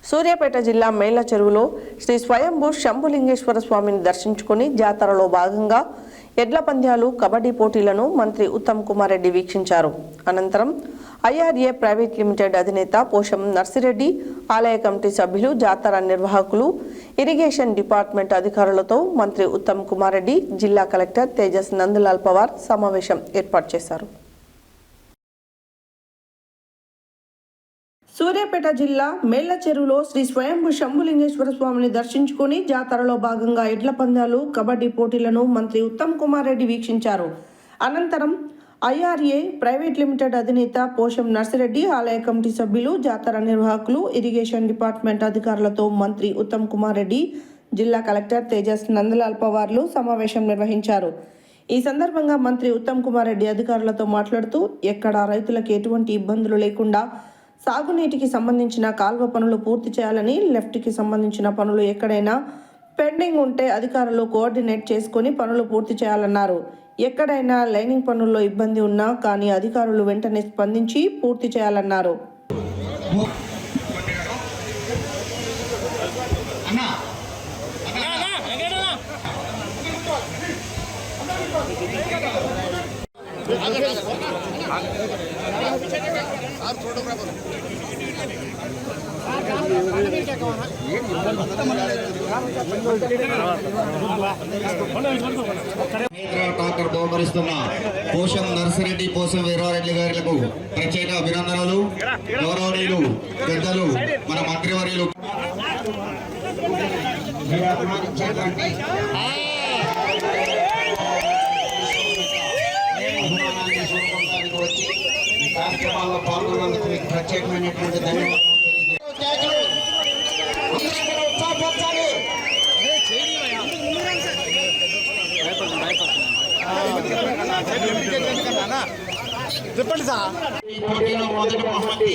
సూర్యాపేట జిల్లా మేళ్ల చెరువులో శ్రీ స్వయంభూ శంభులింగేశ్వర స్వామిని దర్శించుకుని జాతరలో భాగంగా ఎడ్ల పంద్యాలు, కబడ్డీ పోటీలను మంత్రి ఉత్తమ్ కుమార్ రెడ్డి వీక్షించారు. అనంతరం ఐఆర్ఏ ప్రైవేట్ లిమిటెడ్ అధినేత పోషం నర్సిరెడ్డి, ఆలయ కమిటీ సభ్యులు, జాతర నిర్వాహకులు, ఇరిగేషన్ డిపార్ట్మెంట్ అధికారులతో మంత్రి ఉత్తమ్ కుమార్ రెడ్డి, జిల్లా కలెక్టర్ తేజస్ నందలాల్ పవార్ సమావేశం ఏర్పాటు చేశారు. సూర్యాపేట జిల్లా మేళ్ల చెరువులో శ్రీ స్వయంభూ శంభులింగేశ్వర స్వామిని దర్శించుకుని జాతరలో భాగంగా ఎడ్ల పందాలు, కబడ్డీ పోటీలను మంత్రి ఉత్తమ్ కుమార్ రెడ్డి వీక్షించారు. అనంతరం ఐఆర్ఏ ప్రైవేట్ లిమిటెడ్ అధినేత పోషం నర్సిరెడ్డి, ఆలయ కమిటీ సభ్యులు, జాతర నిర్వాహకులు, ఇరిగేషన్ డిపార్ట్మెంట్ అధికారులతో మంత్రి ఉత్తమ్ కుమార్ రెడ్డి, జిల్లా కలెక్టర్ తేజస్ నందలాల్ పవార్లు సమావేశం నిర్వహించారు. ఈ సందర్భంగా మంత్రి ఉత్తమ్ కుమార్ రెడ్డి అధికారులతో మాట్లాడుతూ ఎక్కడా రైతులకు ఎటువంటి ఇబ్బందులు లేకుండా సాగునీటికి సంబంధించిన కాల్వ పనులు పూర్తి చేయాలని, లెఫ్ట్కి సంబంధించిన పనులు ఎక్కడైనా పెండింగ్ ఉంటే అధికారులు కోఆర్డినేట్ చేసుకొని పనులు పూర్తి చేయాలన్నారు. ఎక్కడైనా లైనింగ్ పనుల్లో ఇబ్బంది ఉన్నా కానీ అధికారులు వెంటనే స్పందించి పూర్తి చేయాలన్నారు. డాక్టర్ బహుమరిస్తున్న పోషం నర్సిరెడ్డి, పోషం వీరారెడ్డి గారికి ప్రత్యేక అభినందనలు. గౌరవనీయులు పెద్దలు మన మంత్రివర్యులు వచ్చి ఈ కార్యక్రమాల్లో పాల్గొన్నందుకు మీకు ప్రత్యేకమైనటువంటి ధన్యవాదాలు. చెప్పండి సార్. ఈ పోటీలో మొదటి బహుమతి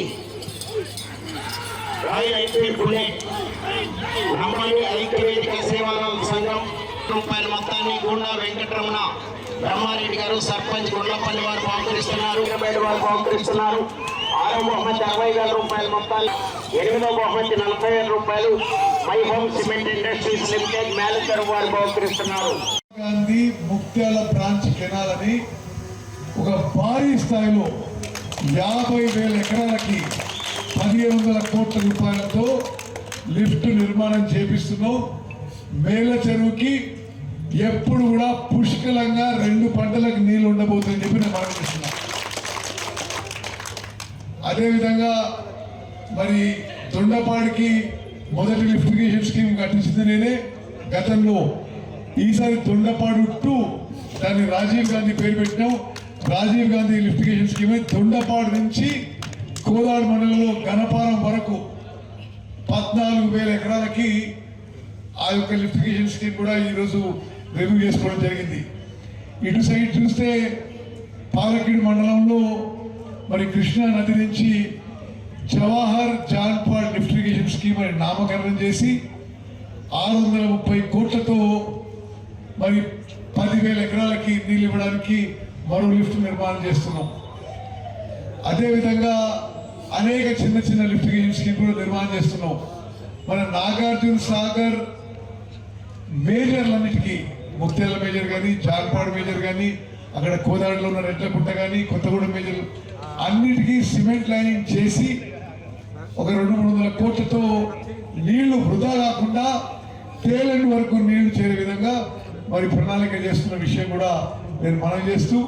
బ్రహ్మణి ఐక్యవేదిక సేవల సంఘం రూపాయల మొత్తాన్ని గుండా వెంకటరమణ బ్రహ్మారెడ్డి గారు సర్పంచ్ గుండ్లపల్లి వారు బహుకరిస్తున్నారు. 6వ బహుమతి 60,000 రూపాయల మొత్తాలు. 8వ బహుమతి 40,000 రూపాయలు My Home Cement Industries Limited Melacheruvu వారు బహుకరిస్తున్నారు. గాంధీ ముక్త్యాల బ్రాంచ్ కెనాల్ అని ఒక భారీ స్థాయిలో 50,000 ఎకరాలకి 1,500 కోట్ల రూపాయలతో లిఫ్ట్ నిర్మాణం చేపిస్తున్నాం. మేళ్ల చెరువుకి ఎప్పుడు కూడా పుష్కలంగా 2 పంటలకు నీళ్లు ఉండబోతుందని చెప్పి నేను మాట్లాడుతున్నా. అదేవిధంగా మరి దొండపాడికి మొదటి లిఫ్టిగేషన్ స్కీమ్ కట్టించింది నేనే గతంలో. ఈసారి దొండపాడు టు దాన్ని రాజీవ్ గాంధీ పేరు పెట్టినాం. రాజీవ్ గాంధీ లిఫ్టిగేషన్ స్కీమ్ దొండపాడు నుంచి కోదాడు మండలంలో గణపారం వరకు 14,000 ఎకరాలకి ఆ యొక్క లిఫ్టిగేషన్ స్కీమ్ కూడా ఈరోజు రివ్యూ చేసుకోవడం జరిగింది. ఇటు సైడ్ చూస్తే పాలకిడి మండలంలో మరి కృష్ణా నది నుంచి జవహర్ జాన్పాడ్ లిఫ్టిగేషన్ స్కీమ్ అని నామకరణం చేసి 630 కోట్లతో మరి 10,000 ఎకరాలకి నీళ్ళు ఇవ్వడానికి మరో లిఫ్ట్ నిర్మాణం చేస్తున్నాం. అదేవిధంగా అనేక చిన్న చిన్న లిఫ్టిగేషన్ స్కీమ్ కూడా నిర్మాణం చేస్తున్నాం. మన నాగార్జున సాగర్ మేజర్లన్నిటికీ ముక్తేళ్ల మేజర్ కానీ, జాన్పాడు మేజర్ కానీ, అక్కడ కోదాడలో ఉన్న రెడ్లకుంట కానీ, కొత్తగూడెం మేజర్ అన్నిటికీ సిమెంట్ లైనింగ్ చేసి ఒక 200-300 కోట్లతో నీళ్లు వృధా కాకుండా తేలని వరకు నీళ్లు చేరే విధంగా మరి ప్రణాళిక చేస్తున్న విషయం కూడా నేను మనవి చేస్తూ